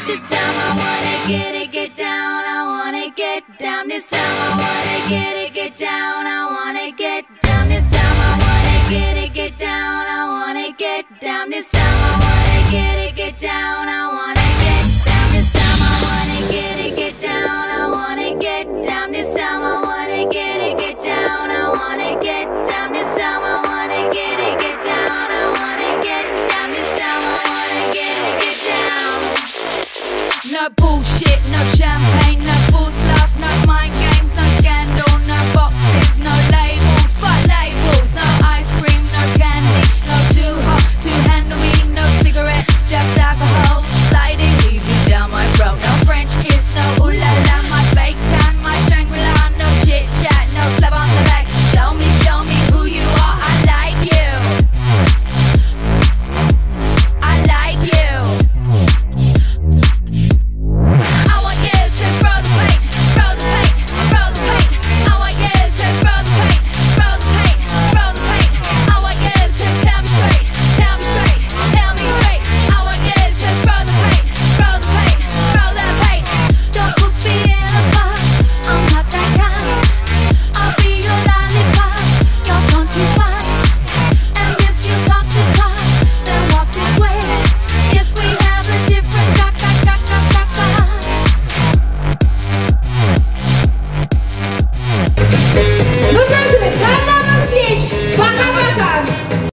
This time I wanna get down, I wanna get down. This time I wanna get down, I wanna get down. This time I wanna get down, I wanna get down. This time I wanna get down, I wanna get down. This time I wanna get down, I wanna get down. This time I wanna get down, I wanna get down. This time I wanna get down, I wanna get down. This time I wanna get down. No bullshit, no champagne, no false love, no mind games.